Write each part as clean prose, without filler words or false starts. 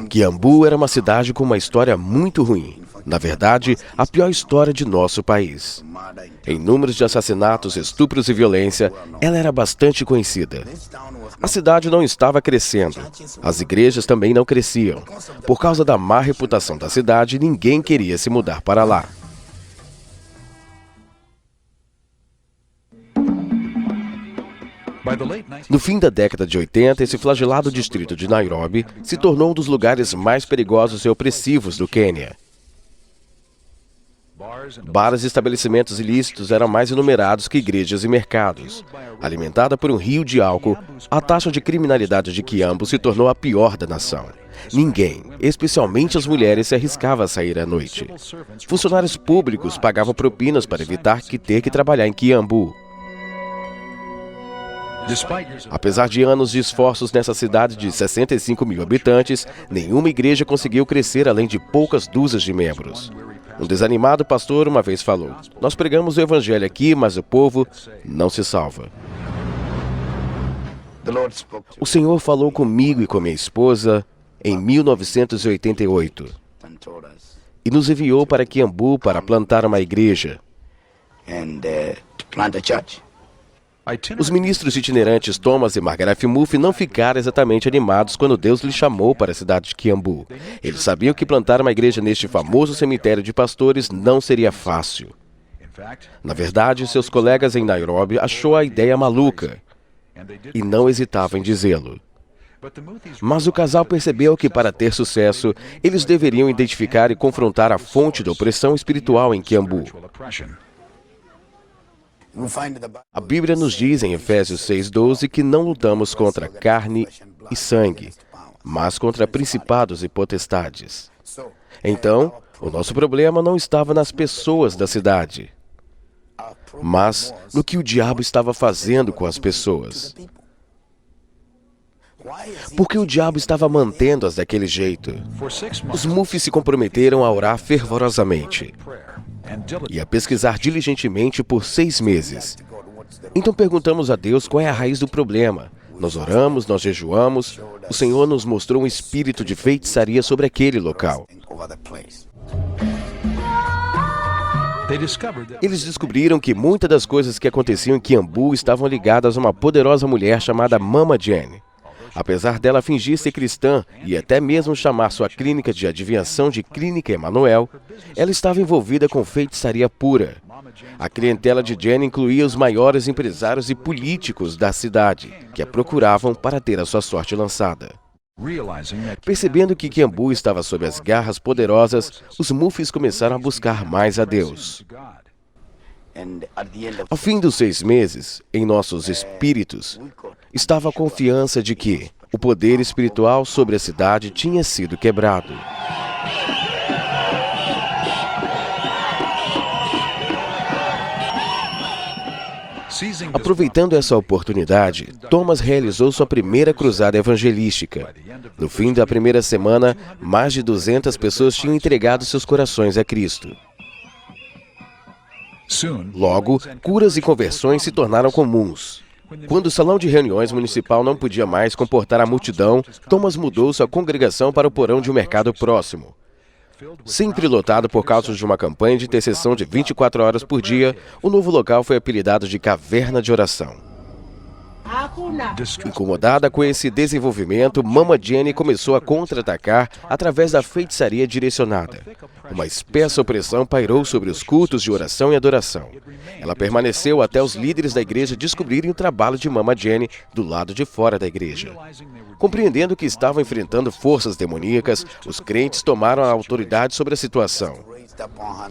Kiambu era uma cidade com uma história muito ruim. Na verdade, a pior história de nosso país. Em números de assassinatos, estupros e violência, ela era bastante conhecida. A cidade não estava crescendo. As igrejas também não cresciam. Por causa da má reputação da cidade, ninguém queria se mudar para lá. No fim da década de 80, esse flagelado distrito de Nairobi se tornou um dos lugares mais perigosos e opressivos do Quênia. Bares e estabelecimentos ilícitos eram mais enumerados que igrejas e mercados. Alimentada por um rio de álcool, a taxa de criminalidade de Kiambu se tornou a pior da nação. Ninguém, especialmente as mulheres, se arriscava a sair à noite. Funcionários públicos pagavam propinas para evitar ter que trabalhar em Kiambu. Apesar de anos de esforços nessa cidade de 65 mil habitantes, nenhuma igreja conseguiu crescer além de poucas dúzias de membros. Um desanimado pastor uma vez falou: "Nós pregamos o evangelho aqui, mas o povo não se salva." O Senhor falou comigo e com minha esposa em 1988 e nos enviou para Kiambu para plantar uma igreja. Os ministros itinerantes Thomas e Margaret Muff não ficaram exatamente animados quando Deus lhes chamou para a cidade de Kiambu. Eles sabiam que plantar uma igreja neste famoso cemitério de pastores não seria fácil. Na verdade, seus colegas em Nairobi achou a ideia maluca e não hesitavam em dizê-lo. Mas o casal percebeu que, para ter sucesso, eles deveriam identificar e confrontar a fonte da opressão espiritual em Kiambu. A Bíblia nos diz em Efésios 6:12 que não lutamos contra carne e sangue, mas contra principados e potestades. Então, o nosso problema não estava nas pessoas da cidade, mas no que o diabo estava fazendo com as pessoas. Porque o diabo estava mantendo-as daquele jeito. Os Muffs se comprometeram a orar fervorosamente e a pesquisar diligentemente por 6 meses. Então perguntamos a Deus qual é a raiz do problema. Nós oramos, nós jejuamos. O Senhor nos mostrou um espírito de feitiçaria sobre aquele local. Eles descobriram que muitas das coisas que aconteciam em Kiambu estavam ligadas a uma poderosa mulher chamada Mama Jenny. Apesar dela fingir ser cristã e até mesmo chamar sua clínica de adivinhação de Clínica Emanuel, ela estava envolvida com feitiçaria pura. A clientela de Jenny incluía os maiores empresários e políticos da cidade, que a procuravam para ter a sua sorte lançada. Percebendo que Kiambu estava sob as garras poderosas, os Muffs começaram a buscar mais a Deus. Ao fim dos 6 meses, em nossos espíritos, estava a confiança de que o poder espiritual sobre a cidade tinha sido quebrado. Aproveitando essa oportunidade, Thomas realizou sua primeira cruzada evangelística. No fim da primeira semana, mais de 200 pessoas tinham entregado seus corações a Cristo. Logo, curas e conversões se tornaram comuns. Quando o salão de reuniões municipal não podia mais comportar a multidão, Thomas mudou sua congregação para o porão de um mercado próximo. Sempre lotado por causa de uma campanha de intercessão de 24 horas por dia, o novo local foi apelidado de Caverna de Oração. Incomodada com esse desenvolvimento, Mama Jenny começou a contra-atacar através da feitiçaria direcionada. Uma espessa opressão pairou sobre os cultos de oração e adoração. Ela permaneceu até os líderes da igreja descobrirem o trabalho de Mama Jenny do lado de fora da igreja. Compreendendo que estavam enfrentando forças demoníacas, os crentes tomaram a autoridade sobre a situação.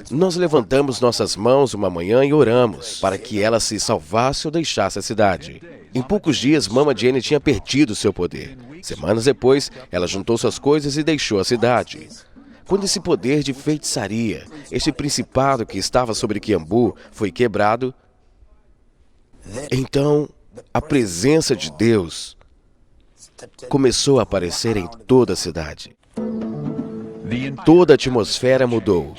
Nós levantamos nossas mãos uma manhã e oramos para que ela se salvasse ou deixasse a cidade. Em poucos dias, Mama Jenny tinha perdido seu poder. Semanas depois, ela juntou suas coisas e deixou a cidade. Quando esse poder de feitiçaria, esse principado que estava sobre Kiambu, foi quebrado, então a presença de Deus começou a aparecer em toda a cidade. Toda a atmosfera mudou.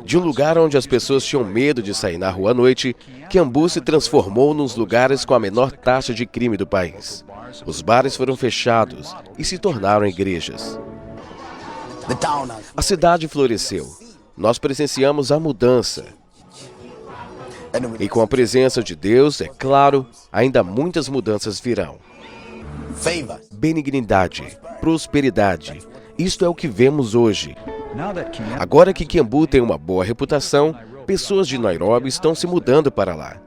De um lugar onde as pessoas tinham medo de sair na rua à noite, Kiambu se transformou nos lugares com a menor taxa de crime do país. Os bares foram fechados e se tornaram igrejas. A cidade floresceu. Nós presenciamos a mudança. E com a presença de Deus, é claro, ainda muitas mudanças virão. Benignidade, prosperidade. Isto é o que vemos hoje. Agora que Kiambu tem uma boa reputação, pessoas de Nairobi estão se mudando para lá.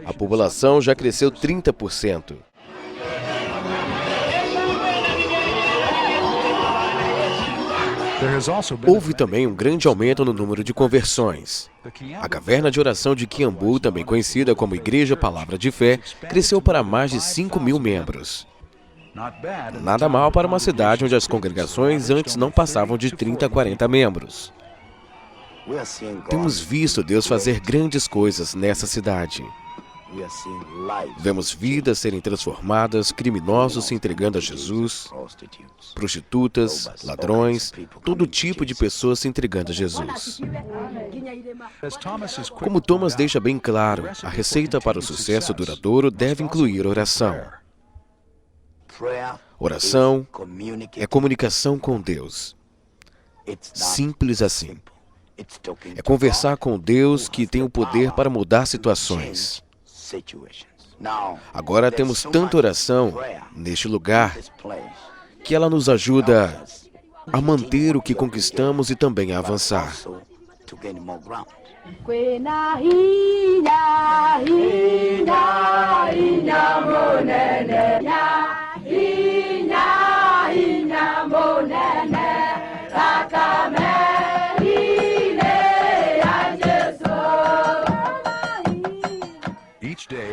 A população já cresceu 30%. Houve também um grande aumento no número de conversões. A caverna de oração de Kiambu, também conhecida como Igreja Palavra de Fé, cresceu para mais de 5.000 membros. Nada mal para uma cidade onde as congregações antes não passavam de 30 a 40 membros. Temos visto Deus fazer grandes coisas nessa cidade. Vemos vidas serem transformadas, criminosos se entregando a Jesus, prostitutas, ladrões, todo tipo de pessoas se entregando a Jesus. Como Thomas deixa bem claro, a receita para o sucesso duradouro deve incluir oração. Oração é comunicação com Deus. Simples assim. É conversar com Deus que tem o poder para mudar situações. Agora temos tanta oração neste lugar que ela nos ajuda a manter o que conquistamos e também a avançar.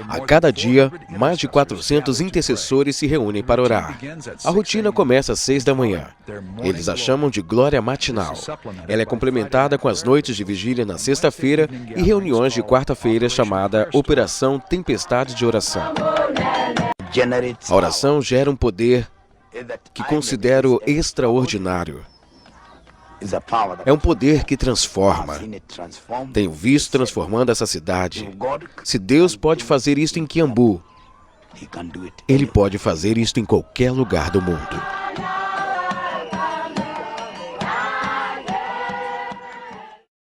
A cada dia, mais de 400 intercessores se reúnem para orar. A rotina começa às 6 da manhã. Eles a chamam de glória matinal. Ela é complementada com as noites de vigília na sexta-feira e reuniões de quarta-feira chamada Operação Tempestade de Oração. A oração gera um poder que considero extraordinário. É um poder que transforma. Tenho visto transformando essa cidade. Se Deus pode fazer isto em Kiambu, Ele pode fazer isto em qualquer lugar do mundo.